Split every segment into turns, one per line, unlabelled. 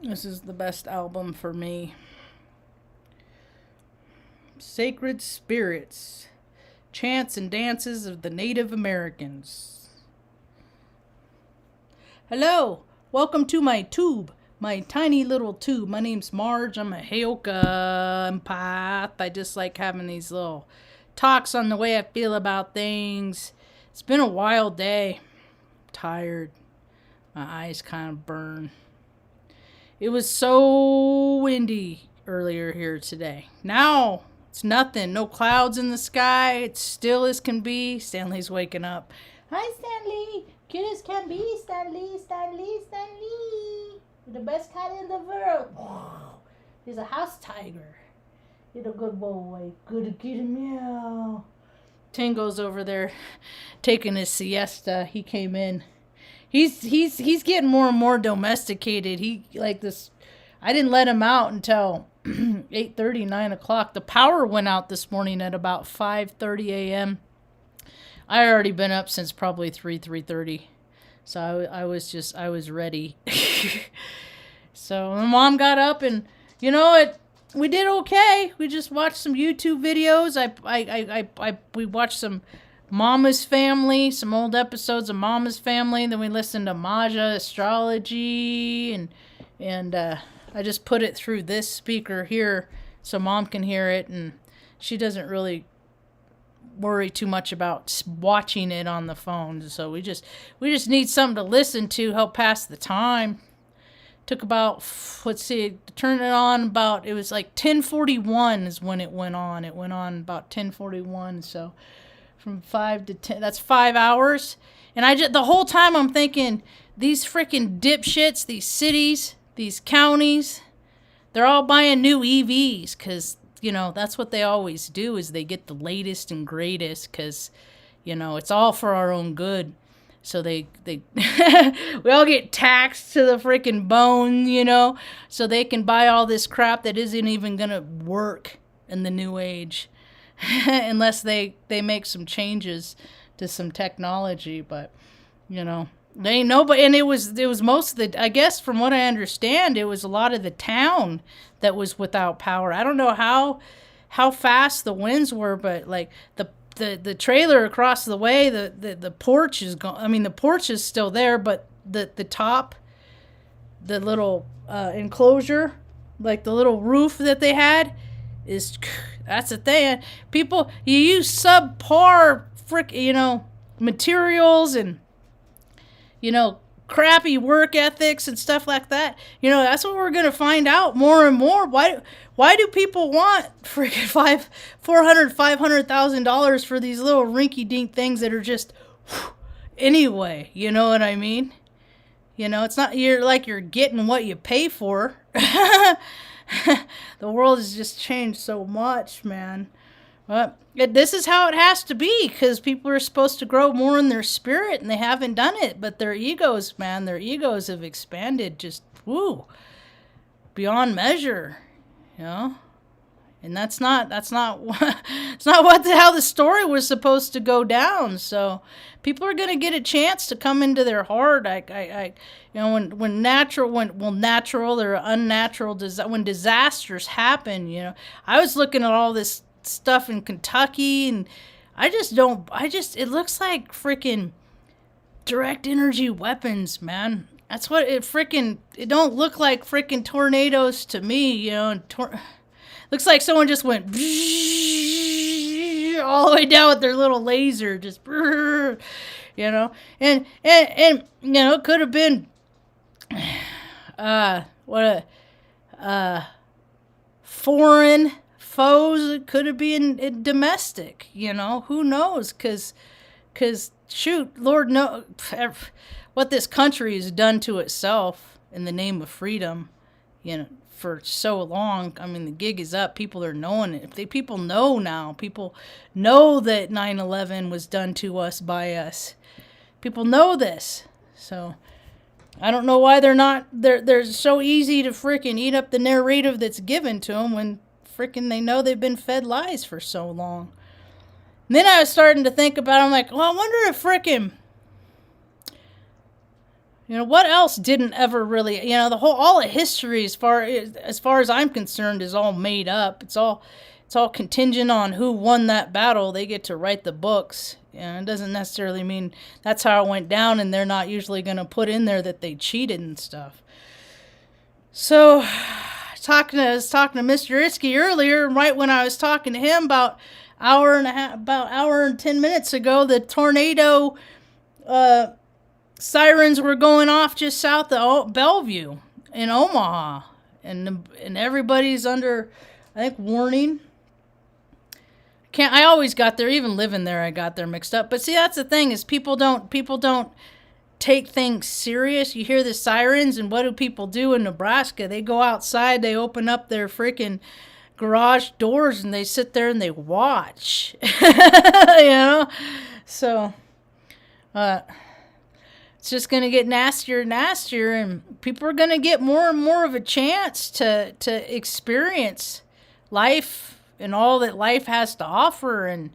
This is the best album for me. Sacred Spirits. Chants and Dances of the Native Americans. Hello, welcome to my tube. My tiny little tube. My name's Marge. I'm a Heyoka empath. I just like having these little talks on the way I feel about things. It's been a wild day. I'm tired. My eyes kind of burn. It was so windy earlier here today. Now it's nothing. No clouds in the sky. It's still as can be. Stanley's waking up. Hi, Stanley. Cute as can be, Stanley. Stanley. You're the best cat in the world. He's a house tiger. You're a good boy. Good kitty meow. Tango's over there taking his siesta. He came in. He's getting more and more domesticated. He like this. I didn't let him out until 8:30, 9 o'clock. The power went out this morning at about 5:30 a.m. I already been up since probably 3:30. So I was ready. So my mom got up and we did okay. We just watched some YouTube videos. We watched some Mama's Family, some old episodes of Mama's Family. Then we listened to Marge astrology, and I just put it through this speaker here so Mom can hear it, and she doesn't really worry too much about watching it on the phone. So we just need something to listen to, help pass the time. Took about, turn it on about, it was like 10:41 is when it went on. It went on about 10:41, so from 5 to 10, that's 5 hours. And the whole time I'm thinking, these freaking dipshits, these cities, these counties, they're all buying new EVs because, that's what they always do is they get the latest and greatest because, it's all for our own good. So they we all get taxed to the freaking bone, so they can buy all this crap that isn't even going to work in the new age. Unless they make some changes to some technology, but they ain't nobody. And it was most of the, I guess from what I understand, it was a lot of the town that was without power. I don't know how fast the winds were, but like the trailer across the way, the porch is gone. I mean, the porch is still there, but the top, the little enclosure, like the little roof that they had, that's the thing. People, you use subpar materials and crappy work ethics and stuff like that. That's what we're gonna find out more and more. Why do people want freaking $500,000 for these little rinky-dink things that are just anyway? You know what I mean? It's not you're getting what you pay for. The world has just changed so much, man. But this is how it has to be because people are supposed to grow more in their spirit and they haven't done it. But their egos, man, have expanded just beyond measure, And that's not it's not how the story was supposed to go down. So people are gonna get a chance to come into their heart. When natural or unnatural when disasters happen. I was looking at all this stuff in Kentucky, and it looks like freaking direct energy weapons, man. That's what it don't look like freaking tornadoes to me, looks like someone just went all the way down with their little laser, just and it could have been foreign foes. It could have been domestic, who knows, because shoot, Lord knows what this country has done to itself in the name of freedom, for so long. I mean, the gig is up. People are knowing it. People know now. People know that 9/11 was done to us by us. People know this. So I don't know why they're so easy to freaking eat up the narrative that's given to them when freaking they know they've been fed lies for so long. And then I was starting to think about it. I'm like, well, I wonder if freaking You know, what else didn't ever really, you know, all the history as far as I'm concerned is all made up. It's all contingent on who won that battle. They get to write the books. And it doesn't necessarily mean that's how it went down, and they're not usually going to put in there that they cheated and stuff. So, I was talking to Mr. Itzke earlier, and right when I was talking to him about hour and 10 minutes ago, the tornado sirens were going off just south of Bellevue in Omaha, and everybody's under, I think, warning. I always got there, even living there, I got there mixed up. But see, that's the thing, is people don't take things serious. You hear the sirens, and what do people do in Nebraska? They go outside, they open up their freaking garage doors, and they sit there and they watch. You know? So, it's just going to get nastier and nastier, and people are going to get more and more of a chance to experience life and all that life has to offer. And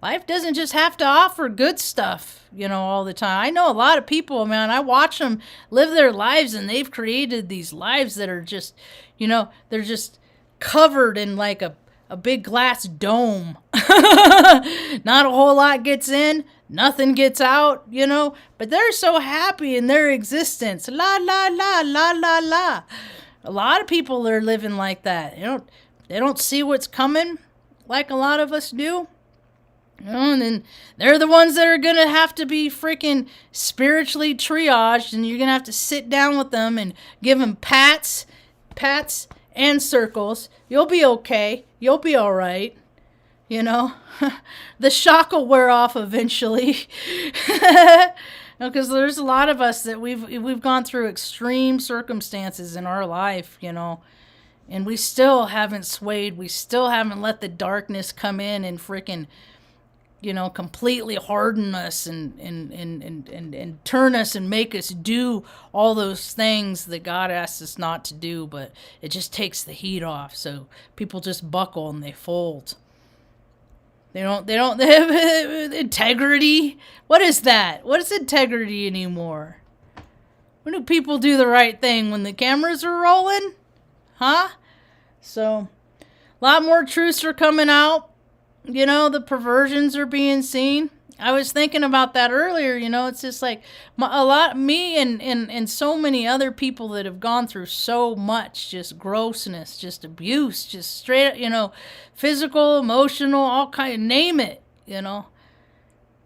life doesn't just have to offer good stuff, you know, all the time. I know a lot of people, man, I watch them live their lives, and they've created these lives that are just, you know, they're just covered in like a big glass dome. Not a whole lot gets in, nothing gets out, you know, but they're so happy in their existence. La, la, la, la, la, la. A lot of people are living like that. They don't see what's coming like a lot of us do. You know, and then they're the ones that are going to have to be freaking spiritually triaged, and you're going to have to sit down with them and give them pats, and circles. You'll be okay. You'll be all right. You know, the shock will wear off eventually. Because there's a lot of us that we've gone through extreme circumstances in our life, you know, and we still haven't swayed. We still haven't let the darkness come in and freaking, you know, completely harden us and turn us and make us do all those things that God asks us not to do. But it just takes the heat off. So people just buckle and they fold. They have integrity. What is that? What is integrity anymore? When do people do the right thing? When the cameras are rolling? Huh? So, a lot more truths are coming out. You know, the perversions are being seen. I was thinking about that earlier, you know, it's just like me and so many other people that have gone through so much, just grossness, just abuse, just straight up, you know, physical, emotional, all kind of, name it, you know.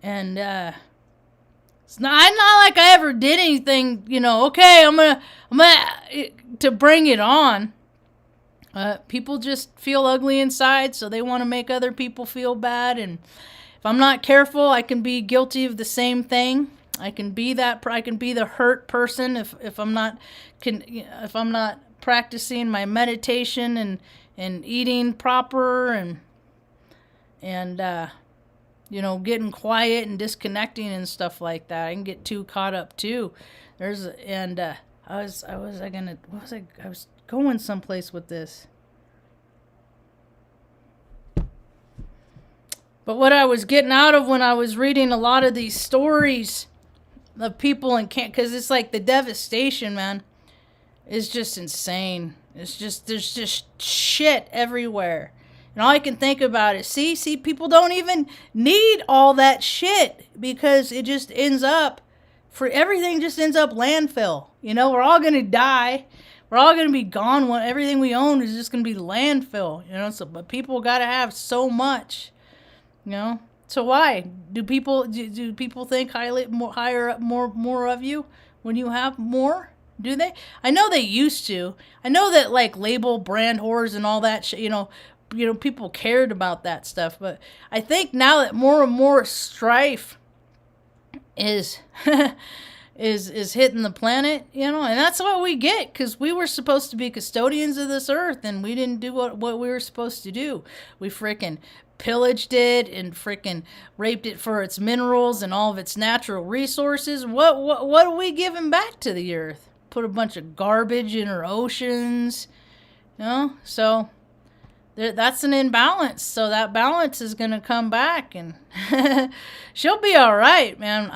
And it's not like I ever did anything, you know, okay, I'm gonna to bring it on. People just feel ugly inside, so they want to make other people feel bad, and if I'm not careful, I can be guilty of the same thing. I can be the hurt person if I'm not practicing my meditation and eating proper and you know, getting quiet and disconnecting and stuff like that. I can get too caught up too. I was going someplace with this. But what I was getting out of when I was reading a lot of these stories of people in camp, because it's like the devastation, man, is just insane. There's just shit everywhere. And all I can think about is, see, people don't even need all that shit, because it just ends up, everything just ends up landfill. You know, we're all going to die. We're all going to be gone. Everything we own is just going to be landfill. You know, but people got to have so much. You know, so why do people think higher up more of you when you have more? Do they? I know they used to. I know that like label brand whores and all that shit. You know, people cared about that stuff. But I think now that more and more strife is is hitting the planet, you know, and that's what we get, because we were supposed to be custodians of this earth, and we didn't do what we were supposed to do. We freaking pillaged it and freaking raped it for its minerals and all of its natural resources. What are we giving back to the earth? Put a bunch of garbage in our oceans, you know? So that's an imbalance. So that balance is going to come back, and she'll be all right, man.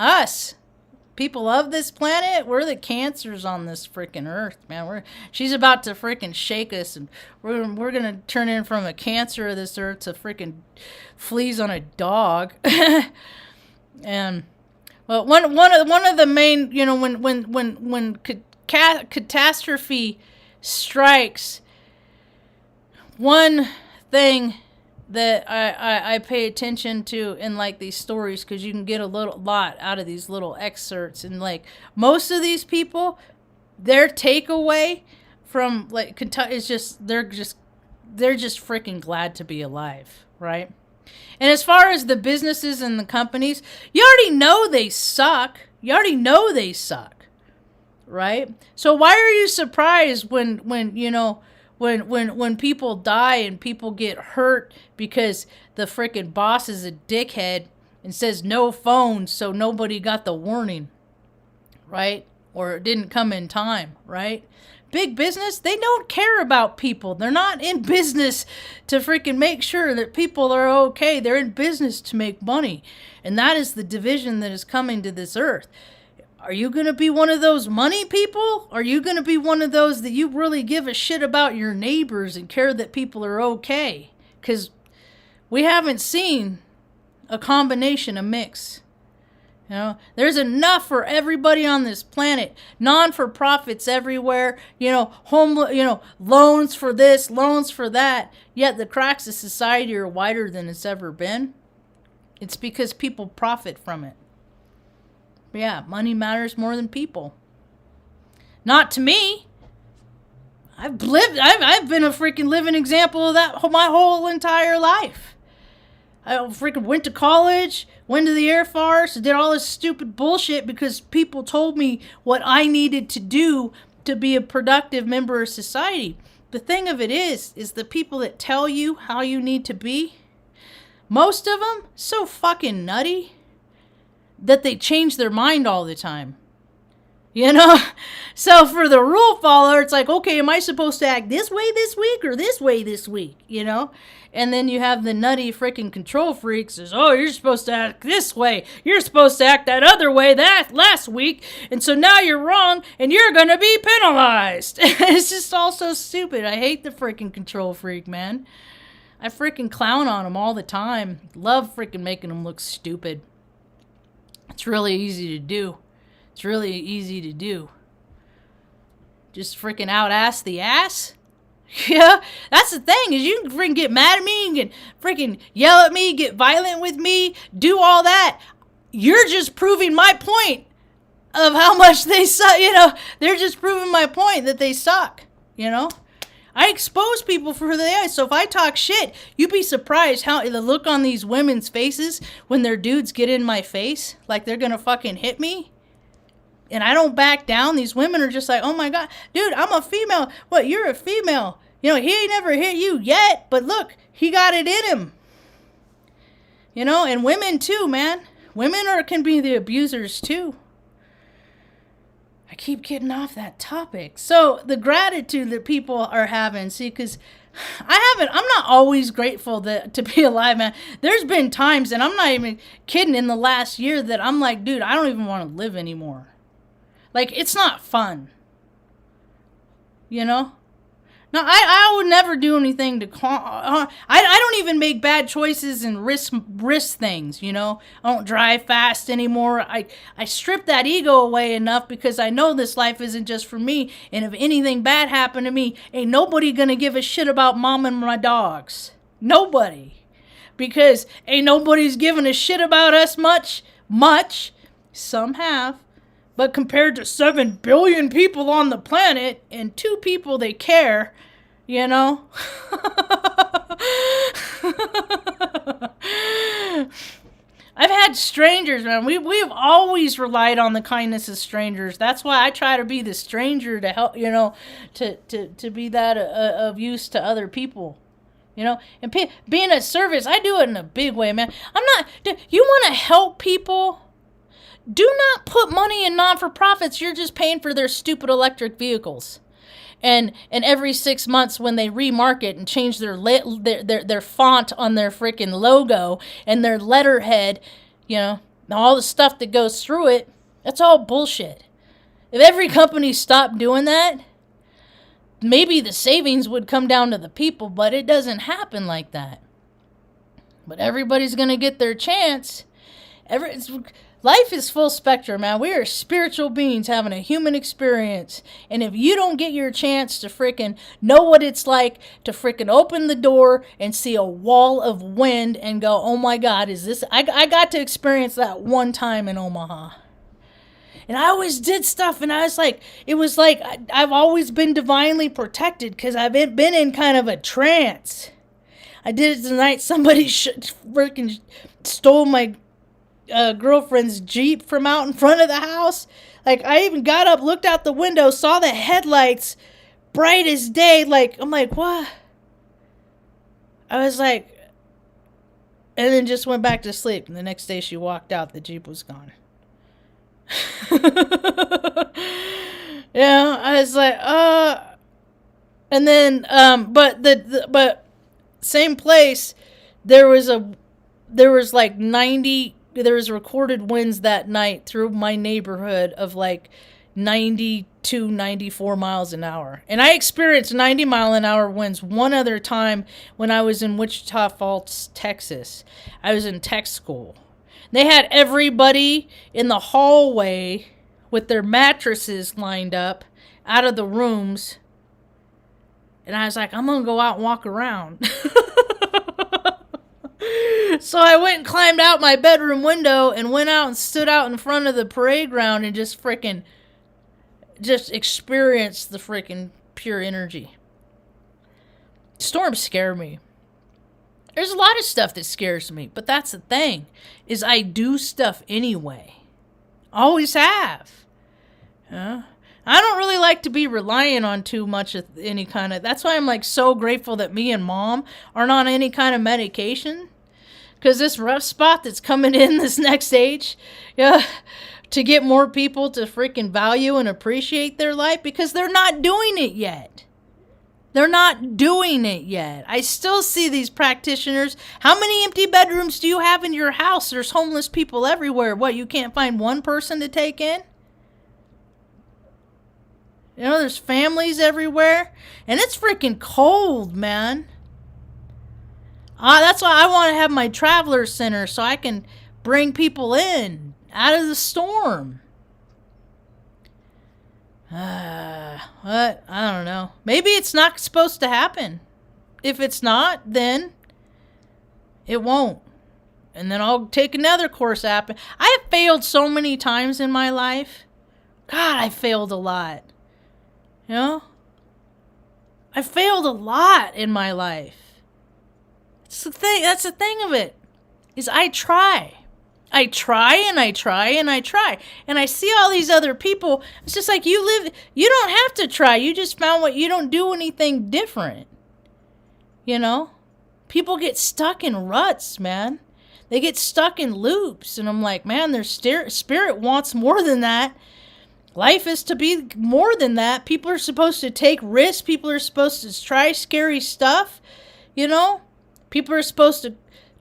people of this planet, we're the cancers on this freaking earth, man. She's about to freaking shake us, and we're gonna turn in from a cancer of this earth to freaking fleas on a dog. And well, one of the main, you know, when catastrophe strikes, one thing that I pay attention to in like these stories, because you can get a lot out of these little excerpts, and like most of these people, their takeaway from like is just they're just freaking glad to be alive, right? And as far as the businesses and the companies, you already know they suck. Right? So why are you surprised when you know when people die and people get hurt because the freaking boss is a dickhead and says no phones, so nobody got the warning, right? Or it didn't come in time, right? Big business, they don't care about people. They're not in business to freaking make sure that people are okay. They're in business to make money. And that is the division that is coming to this earth. Are you going to be one of those money people? Are you going to be one of those that you really give a shit about your neighbors and care that people are okay? Because we haven't seen a combination, a mix. You know, there's enough for everybody on this planet. Non-for-profits everywhere. You know, loans for this, loans for that. Yet the cracks of society are wider than it's ever been. It's because people profit from it. Yeah, money matters more than people. Not to me. I've been a freaking living example of that my whole entire life. I freaking went to college, went to the Air Force, did all this stupid bullshit because people told me what I needed to do to be a productive member of society. The thing of it is the people that tell you how you need to be, most of them so fucking nutty that they change their mind all the time. You know? So for the rule follower, it's like, okay, am I supposed to act this way this week or this way this week? You know? And then you have the nutty freaking control freaks says, oh, you're supposed to act this way. You're supposed to act that other way that last week. And so now you're wrong and you're going to be penalized. It's just all so stupid. I hate the freaking control freak, man. I freaking clown on them all the time. Love freaking making them look stupid. It's really easy to do. Just freaking out-ass the ass. Yeah, that's the thing, is you can freaking get mad at me, you can freaking yell at me, get violent with me, do all that. You're just proving my point of how much they suck, you know. They're just proving my point that they suck, you know. I expose people for who they are, so if I talk shit, you'd be surprised how the look on these women's faces when their dudes get in my face, like they're gonna fucking hit me. And I don't back down. These women are just like, oh my God, dude, I'm a female. What, you're a female? You know, he ain't never hit you yet, but look, he got it in him. You know, and women too, man. Women can be the abusers too. I keep getting off that topic. So the gratitude that people are having, see, because I'm not always grateful to be alive, man. There's been times, and I'm not even kidding, in the last year that I'm like, dude, I don't even want to live anymore. Like, it's not fun. You know? No, I would never do anything to... I don't even make bad choices and risk things, you know? I don't drive fast anymore. I strip that ego away enough because I know this life isn't just for me. And if anything bad happened to me, ain't nobody gonna give a shit about mom and my dogs. Nobody. Because ain't nobody's giving a shit about us much. Some have. But compared to 7 billion people on the planet and 2 people they care, you know? I've had strangers, man. We've always relied on the kindness of strangers. That's why I try to be the stranger to help, you know, to be that of use to other people. You know, and being of service, I do it in a big way, man. You want to help people? Do not put money in non-for-profits. You're just paying for their stupid electric vehicles. And every 6 months when they remarket and change their font on their freaking logo and their letterhead, you know, all the stuff that goes through it, That's all bullshit. If every company stopped doing that, maybe the savings would come down to the people, but it doesn't happen like that. But everybody's going to get their chance. Life is full spectrum, man. We are spiritual beings having a human experience. And if you don't get your chance to freaking know what it's like to freaking open the door and see a wall of wind and go, oh my God, is this... I got to experience that one time in Omaha. And I always did stuff, and I was like, it was like I've always been divinely protected because I've been in kind of a trance. I did it tonight. Somebody freaking stole my girlfriend's Jeep from out in front of the house. Like, I even got up, looked out the window, saw the headlights bright as day. Like, I'm like, what? I was like, and then just went back to sleep. And the next day she walked out, the Jeep was gone. Yeah, I was like, and then, but same place, there was like 90, there was recorded winds that night through my neighborhood of like 92, 94 miles an hour. And I experienced 90-mile-an-hour winds one other time when I was in Wichita Falls, Texas. I was in tech school. They had everybody in the hallway with their mattresses lined up out of the rooms. And I was like, I'm going to go out and walk around. So I went and climbed out my bedroom window and went out and stood out in front of the parade ground and just experienced the freaking pure energy. Storms scare me. There's a lot of stuff that scares me, but that's the thing, is I do stuff anyway. Always have. I don't really like to be reliant on too much of any kind of... That's why I'm like so grateful that me and Mom aren't on any kind of medication. Because this rough spot that's coming in this next age, to get more people to freaking value and appreciate their life, because they're not doing it yet. They're not doing it yet. I still see these practitioners. How many empty bedrooms do you have in your house? There's homeless people everywhere. What, you can't find one person to take in? You know, there's families everywhere. And it's freaking cold, man. That's why I want to have my traveler center so I can bring people in out of the storm. What? I don't know. Maybe it's not supposed to happen. If it's not, then it won't. And then I'll take another course app. I have failed so many times in my life. God, I failed a lot. You know? I failed a lot in my life. It's the thing. That's the thing of it. Is I try. I try and I try and I try. And I see all these other people. It's just like you don't have to try. You just found what you don't do anything different. You know? People get stuck in ruts, man. They get stuck in loops. And I'm like, man, their spirit wants more than that. Life is to be more than that. People are supposed to take risks. People are supposed to try scary stuff. You know? People are supposed to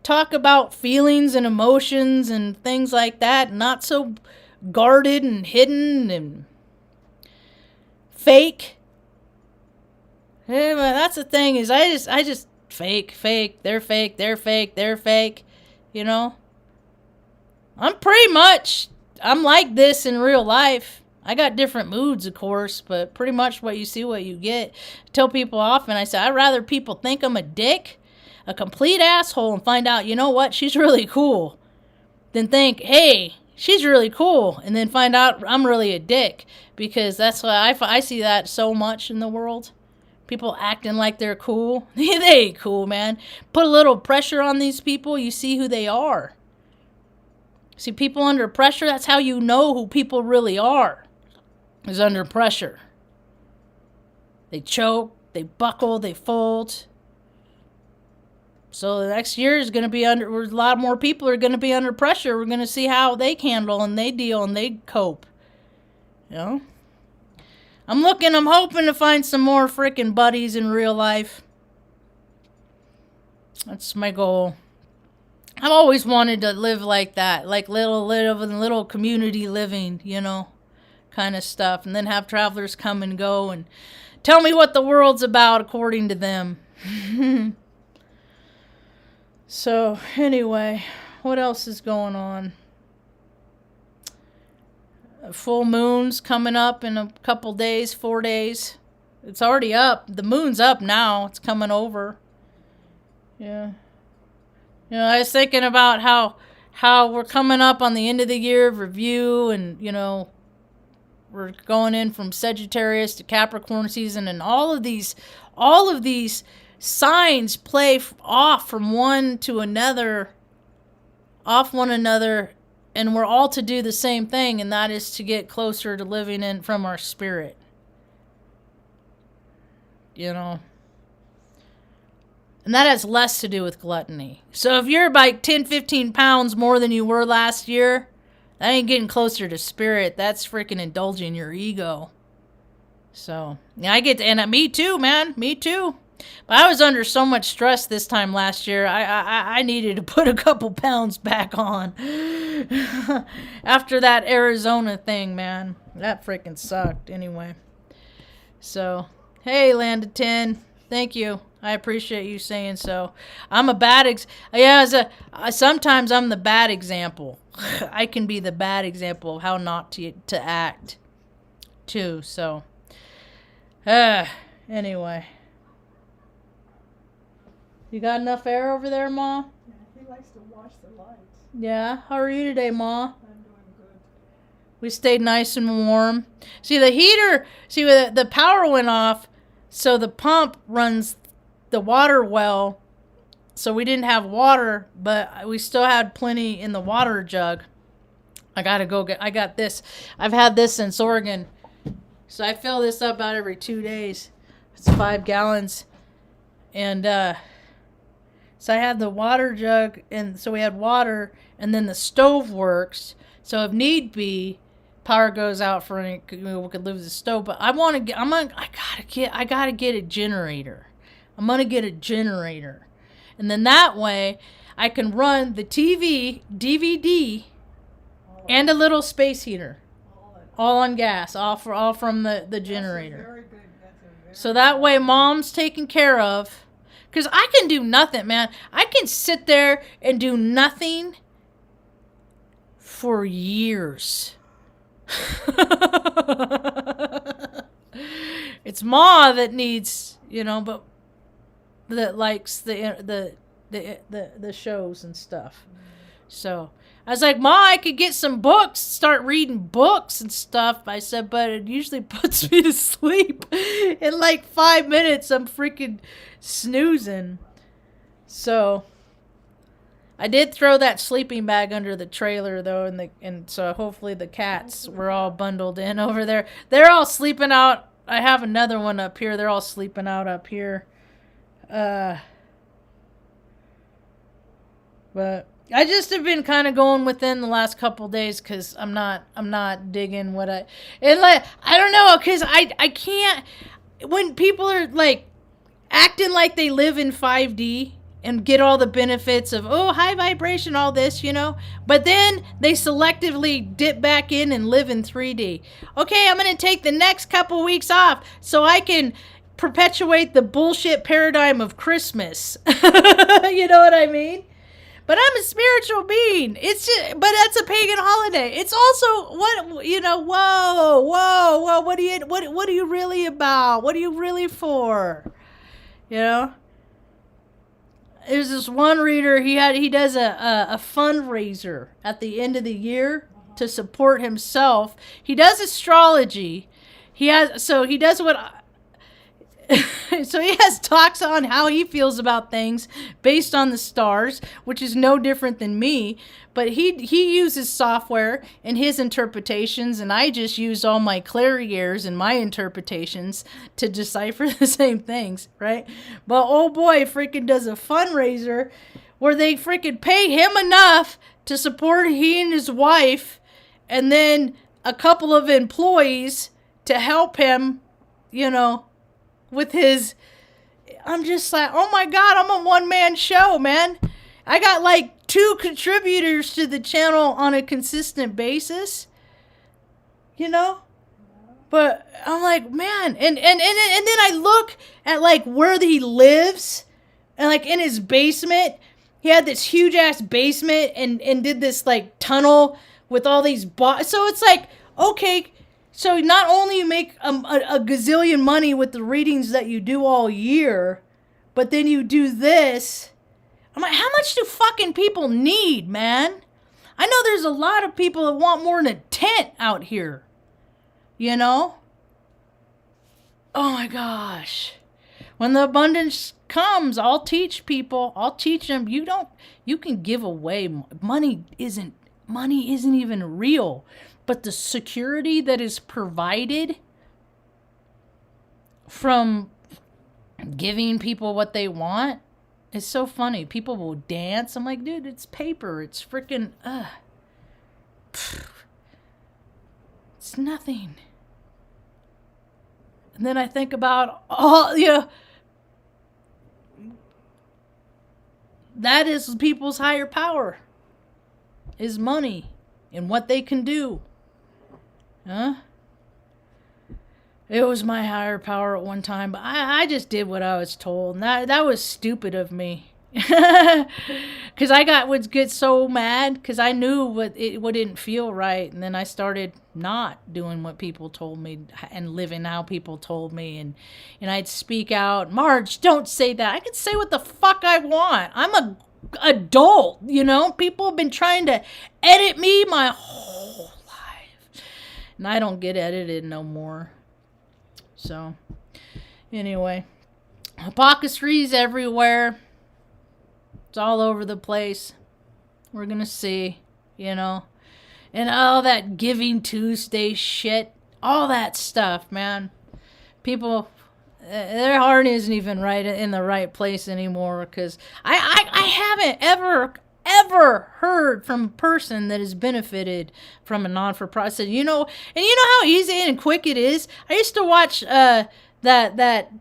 talk about feelings and emotions and things like that, not so guarded and hidden and fake. Yeah, that's the thing, is I just fake, they're fake, you know. I'm like this in real life. I got different moods, of course, but pretty much what you see, what you get. I tell people often, I say, I'd rather people think I'm a dick, a complete asshole, and find out, you know what, she's really cool, than think, hey, she's really cool, and then find out I'm really a dick. Because that's why I see that so much in the world. People acting like they're cool. They ain't cool, man. Put a little pressure on these people, you see who they are. See, people under pressure, that's how you know who people really are, is under pressure. They choke, they buckle, they fold. So the next year is going to be a lot more people are going to be under pressure. We're going to see how they handle and they deal and they cope. You know? I'm hoping to find some more freaking buddies in real life. That's my goal. I've always wanted to live like that, like little community living, kind of stuff, and then have travelers come and go and tell me what the world's about according to them. So, anyway, what else is going on? Full moon's coming up in a couple days, 4 days. It's already up. The moon's up now. It's coming over. Yeah. I was thinking about how we're coming up on the end of the year review, and, we're going in from Sagittarius to Capricorn season, and all of these signs play off from one to another, off one another, and we're all to do the same thing, and that is to get closer to living in from our spirit. And that has less to do with gluttony. So if you're like 10, 15 pounds more than you were last year, that ain't getting closer to spirit. That's freaking indulging your ego. So, yeah, and me too, man. Me too. But I was under so much stress this time last year, I needed to put a couple pounds back on. After that Arizona thing, man. That freaking sucked. Anyway. So, hey, Land of 10. Thank you. I appreciate you saying so. I'm a bad sometimes I'm the bad example. I can be the bad example of how not to act, too. So, anyway. You got enough air over there, Ma?
Yeah, he likes to watch the lights.
Yeah? How are you today, Ma?
I'm doing good.
We stayed nice and warm. See, the power went off, so the pump runs the water well, so we didn't have water, but we still had plenty in the water jug. I got this. I've had this since Oregon, so I fill this up about every 2 days. It's 5 gallons, and so I had the water jug, and so we had water, and then the stove works, so if need be, power goes out for any, we could lose the stove, but I gotta get a generator. I'm going to get a generator. And then that way, I can run the TV, DVD, and a little space heater. All on gas. All from the generator. So that way, Mom's taken care of. Because I can do nothing, man. I can sit there and do nothing for years. It's Ma that needs, but that likes the shows and stuff. So I was like, Ma, I could get some books, start reading books and stuff. I said, but it usually puts me to sleep. In like 5 minutes, I'm freaking snoozing. So I did throw that sleeping bag under the trailer though, and so hopefully the cats were all bundled in over there. They're all sleeping out. I have another one up here. They're all sleeping out up here. But I just have been kind of going within the last couple days because I'm not digging what I don't know, because I can't, when people are like acting like they live in 5D and get all the benefits of high vibration, all this, but then they selectively dip back in and live in 3D. Okay, I'm gonna take the next couple weeks off so I can perpetuate the bullshit paradigm of Christmas. You know what I mean? But I'm a spiritual being. But that's a pagan holiday. It's also whoa. What are you really about? What are you really for? There's this one reader. He does a fundraiser at the end of the year to support himself. He does astrology. He does what. So he has talks on how he feels about things based on the stars, which is no different than me. But he uses software and his interpretations, and I just use all my clairvoyants and my interpretations to decipher the same things, right? But oh boy, freaking does a fundraiser where they freaking pay him enough to support he and his wife, and then a couple of employees to help him, with his, I'm just like, oh my God, I'm a one-man show, man. I got like 2 contributors to the channel on a consistent basis. You know? But I'm like, man, and then I look at like where he lives, and like in his basement, he had this huge ass basement and did this like tunnel with all these so it's like, okay, so not only you make a gazillion money with the readings that you do all year, but then you do this. I'm like, how much do fucking people need, man? I know there's a lot of people that want more than a tent out here. You know? Oh my gosh. When the abundance comes, I'll teach people. I'll teach them. You can give away. Money isn't even real. But the security that is provided from giving people what they want is so funny. People will dance. I'm like, dude, it's paper. It's freaking, it's nothing. And then I think about that is people's higher power, is money and what they can do. Huh? It was my higher power at one time, but I just did what I was told. And that was stupid of me. Because would get so mad because I knew what didn't feel right. And then I started not doing what people told me and living how people told me. And I'd speak out, Marge, don't say that. I can say what the fuck I want. I'm a adult, you know. People have been trying to edit me my whole life. And I don't get edited no more. So, anyway, hypocrisy's everywhere. It's all over the place. We're gonna see, you know. And all that Giving Tuesday shit. All that stuff, man. People, their heart isn't even right in the right place anymore. Because I haven't ever heard from a person that has benefited from a non-for-profit. You know, and you know how easy and quick it is? I used to watch that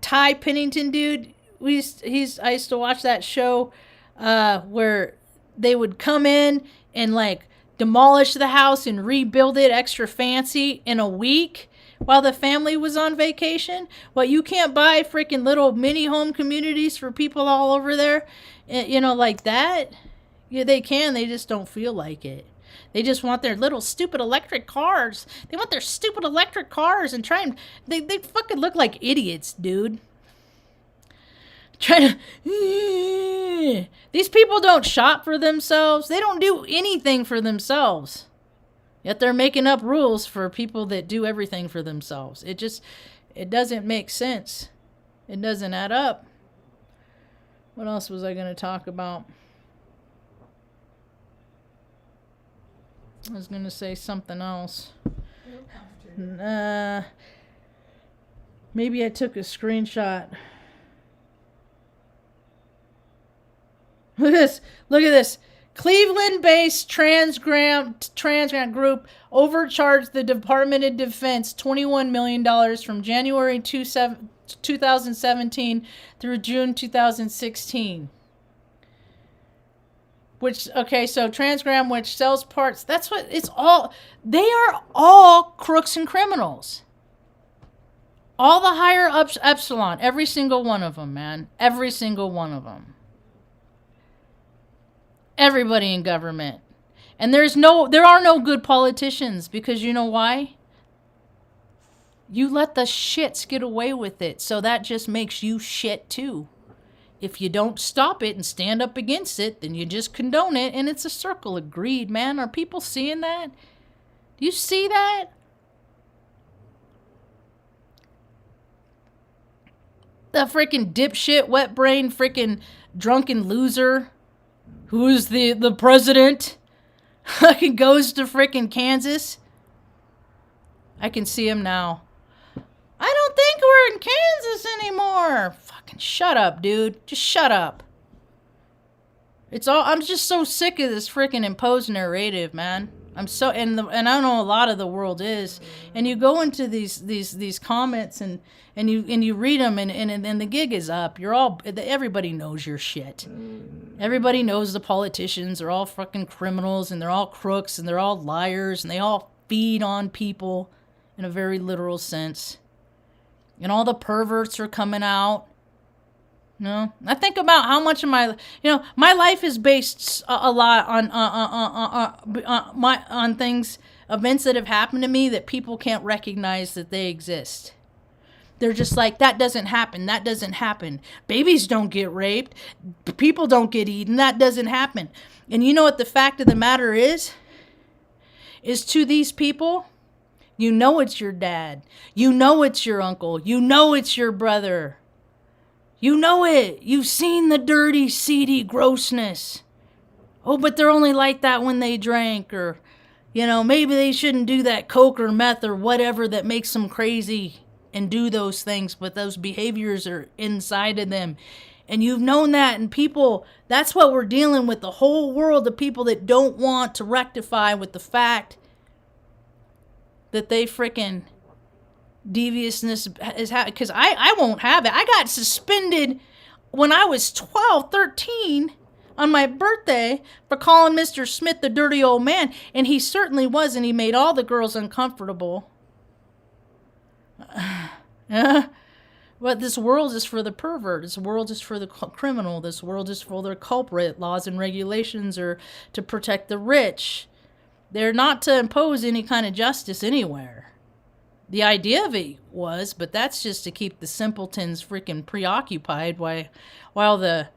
Ty Pennington dude. I used to watch that show where they would come in and like demolish the house and rebuild it extra fancy in a week while the family was on vacation. Well, you can't buy freaking little mini home communities for people all over there, you know, like that. Yeah, they can. They just don't feel like it. They just want their little stupid electric cars. They want their stupid electric cars and try and they fucking look like idiots, dude. Trying to. These people don't shop for themselves. They don't do anything for themselves. Yet they're making up rules for people that do everything for themselves. It doesn't make sense. It doesn't add up. What else was I going to talk about? I was going to say something else. Maybe I took a screenshot. Look at this. Cleveland-based transgrant group overcharged the Department of Defense $21 million from January 2017 through June 2016. So Transgram, which sells parts, that's what it's all. They are all crooks and criminals. All the higher ups, epsilon, every single one of them, man. Every single one of them. Everybody in government. And there are no good politicians, because you know why? You let the shits get away with it, so that just makes you shit too. If you don't stop it and stand up against it, then you just condone it, and it's a circle of greed, man. Are people seeing that? Do you see that? The freaking dipshit, wet brain, freaking drunken loser who's the president fucking goes to freaking Kansas. I can see him now. I don't think we're in Kansas anymore. Fucking shut up, dude. Just shut up. I'm just so sick of this freaking imposed narrative, man. And I know a lot of the world is, and you go into these comments and you read them and the gig is up. Everybody knows your shit. Everybody knows the politicians are all fucking criminals and they're all crooks and they're all liars and they all feed on people in a very literal sense. And all the perverts are coming out. No, I think about how much of my life is based a lot on events that have happened to me that people can't recognize that they exist. They're just like, that doesn't happen. That doesn't happen. Babies don't get raped. People don't get eaten. That doesn't happen. And you know what the fact of the matter is? Is to these people, you know it's your dad. You know it's your uncle. You know it's your brother. You know it. You've seen the dirty, seedy grossness. Oh, but they're only like that when they drank, or, maybe they shouldn't do that coke or meth or whatever that makes them crazy and do those things, but those behaviors are inside of them. And you've known that, and people, that's what we're dealing with, the whole world of people that don't want to rectify with the fact that they freaking deviousness is happening. Because I won't have it. I got suspended when I was 12, 13 on my birthday for calling Mr. Smith the dirty old man, and he certainly was, and he made all the girls uncomfortable. But this world is for the pervert. This world is for the criminal. This world is for the culprit. Laws and regulations are to protect the rich. They're not to impose any kind of justice anywhere. The idea of it was, but that's just to keep the simpletons freaking preoccupied while the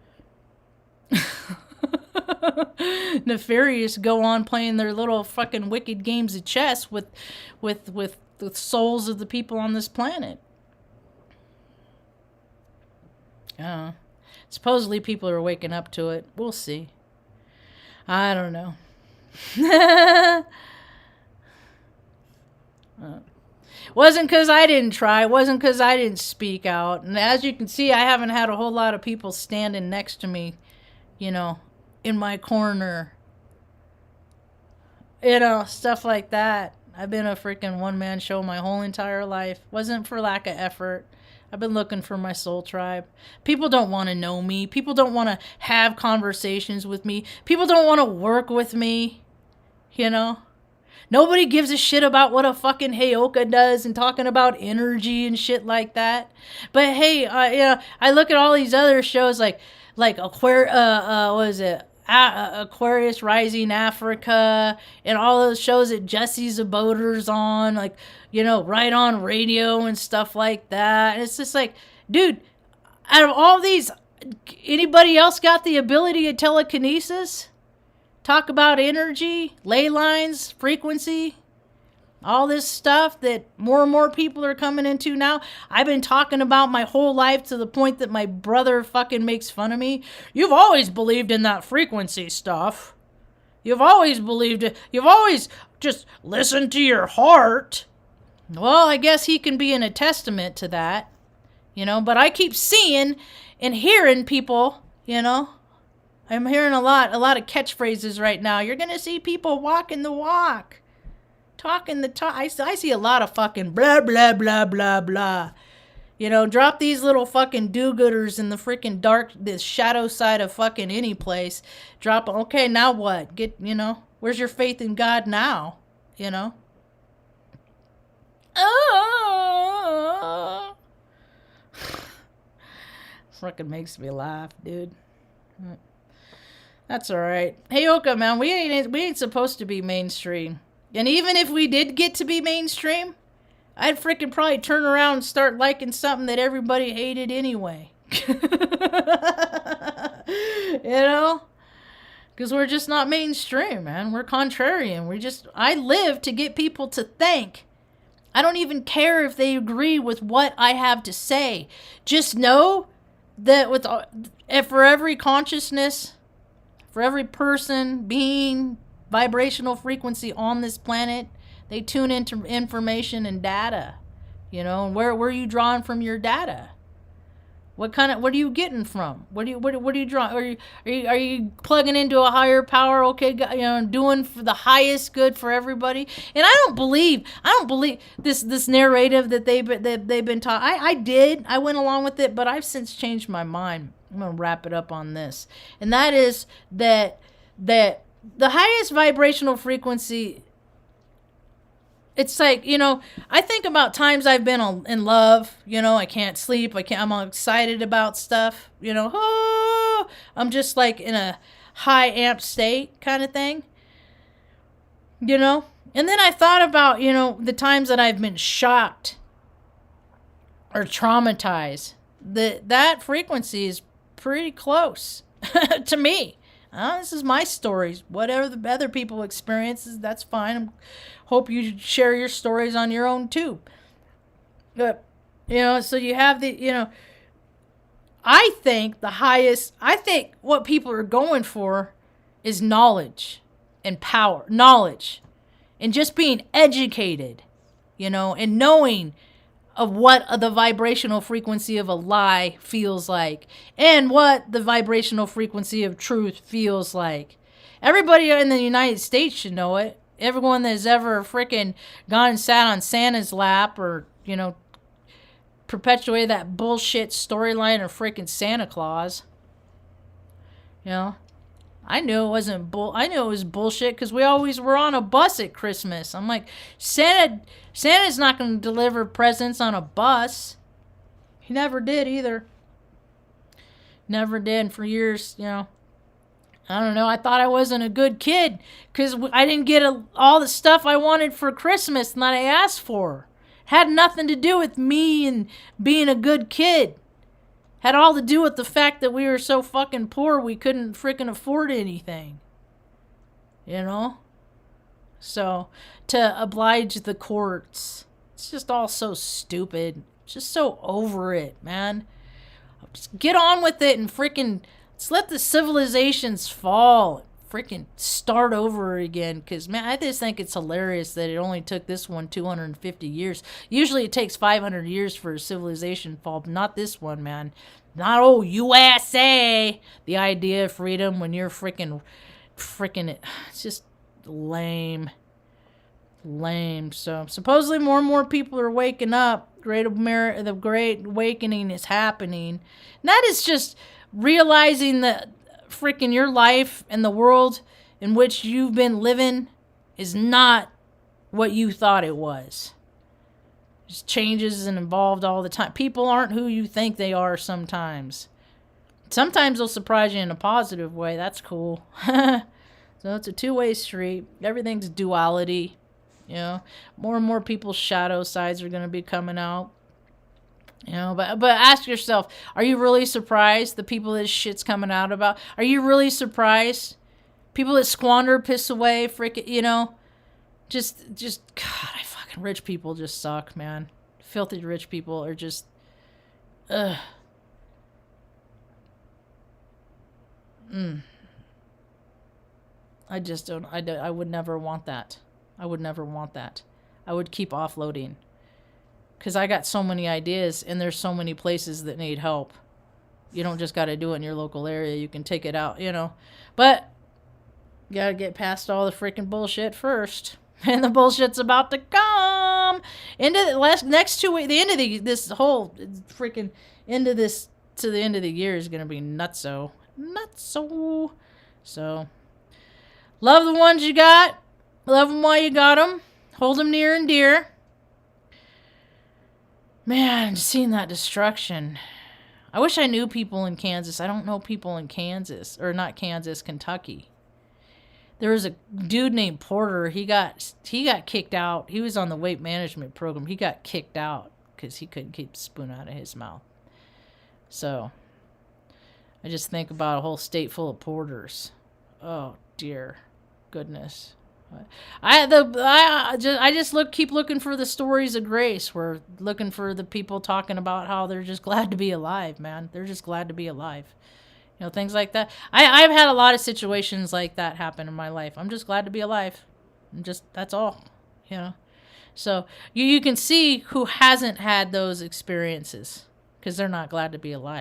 nefarious go on playing their little fucking wicked games of chess with the souls of the people on this planet. Supposedly people are waking up to it. We'll see. I don't know. Wasn't because I didn't try. Wasn't because I didn't speak out. And as you can see, I haven't had a whole lot of people standing next to me, in my corner. Stuff like that. I've been a freaking one-man show my whole entire life. Wasn't for lack of effort. I've been looking for my soul tribe. People don't want to know me. People don't want to have conversations with me. People don't want to work with me. Nobody gives a shit about what a fucking Heyoka does and talking about energy and shit like that. But hey, I look at all these other shows like Aquarius Rising Africa and all those shows that Jesse Zaboter's on, right on radio and stuff like that. And it's just like, dude, out of all these, anybody else got the ability of telekinesis? Talk about energy, ley lines, frequency, all this stuff that more and more people are coming into now. I've been talking about my whole life to the point that my brother fucking makes fun of me. You've always believed in that frequency stuff. You've always believed it. You've always just listened to your heart. Well, I guess he can be in a testament to that, but I keep seeing and hearing people, I'm hearing a lot of catchphrases right now. You're going to see people walking the walk, talking the talk. I see a lot of fucking blah, blah, blah, blah, blah. Drop these little fucking do-gooders in the freaking dark, the shadow side of fucking any place. Drop, okay, now what? Where's your faith in God now? Oh. Fucking makes me laugh, dude. That's all right. Hey, Oka, man, we ain't supposed to be mainstream. And even if we did get to be mainstream, I'd freaking probably turn around and start liking something that everybody hated anyway. Because we're just not mainstream, man. We're contrarian. I live to get people to think. I don't even care if they agree with what I have to say. Just know that for every consciousness, for every person, being, vibrational frequency on this planet, they tune into information and data. And where are you drawing from your data? What are you getting from? What are you drawing? Are you plugging into a higher power? Okay, doing for the highest good for everybody. And I don't believe this narrative that they've been taught. I went along with it, but I've since changed my mind. I'm gonna wrap it up on this, and that is that the highest vibrational frequency. It's like, I think about times I've been in love, I can't sleep. I'm all excited about stuff, I'm just like in a high amp state kind of thing, And then I thought about, the times that I've been shocked or traumatized. That frequency is pretty close to me. This is my stories. Whatever the other people experiences, that's fine. Hope you share your stories on your own too. But, so you have I think what people are going for is knowledge and power. Knowledge. And just being educated, and knowing of what the vibrational frequency of a lie feels like and what the vibrational frequency of truth feels like. Everybody in the United States should know it. Everyone that's ever freaking gone and sat on Santa's lap or, perpetuated that bullshit storyline of freaking Santa Claus. I knew it wasn't I knew it was bullshit because we always were on a bus at Christmas. I'm like, Santa's not going to deliver presents on a bus. He never did either. Never did for years, I don't know. I thought I wasn't a good kid because I didn't get all the stuff I wanted for Christmas and that I asked for. Had nothing to do with me and being a good kid. Had all to do with the fact that we were so fucking poor we couldn't freaking afford anything. So, to oblige the courts. It's just all so stupid. Just so over it, man. Just get on with it and freaking... Let's let the civilizations fall. Freaking start over again. Because, man, I just think it's hilarious that it only took this one 250 years. Usually it takes 500 years for a civilization to fall, but not this one, man. Not, USA. The idea of freedom when you're freaking it's just lame. So, supposedly more and more people are waking up. The Great Awakening is happening. And that is just... realizing that freaking your life and the world in which you've been living is not what you thought it was. It just changes and evolved all the time. People aren't who you think they are sometimes. Sometimes they'll surprise you in a positive way. That's cool. So it's a two-way street. Everything's duality. More and more people's shadow sides are going to be coming out. But ask yourself, are you really surprised the people this shit's coming out about? Are you really surprised? People that squander, piss away, freaking, just, God, fucking rich people just suck, man. Filthy rich people are just, ugh. I just don't, I would never want that. I would never want that. I would keep offloading. Because I got so many ideas, and there's so many places that need help. You don't just got to do it in your local area. You can take it out, But you got to get past all the freaking bullshit first. And the bullshit's about to come. Into the next 2 weeks, the end of this whole freaking end of this to the end of the year is going to be nutso. So, love the ones you got. Love them while you got them. Hold them near and dear. Man, seeing that destruction. I wish I knew people in Kansas. I don't know people in Kansas. Or not Kansas, Kentucky. There was a dude named Porter. He got kicked out. He was on the weight management program. He got kicked out because he couldn't keep the spoon out of his mouth. So, I just think about a whole state full of Porters. Oh, dear goodness. I just keep looking for the stories of grace. We're looking for the people talking about how they're just glad to be alive, man. They're just glad to be alive. Things like that. I've had a lot of situations like that happen in my life. I'm just glad to be alive. That's all. So you can see who hasn't had those experiences because they're not glad to be alive.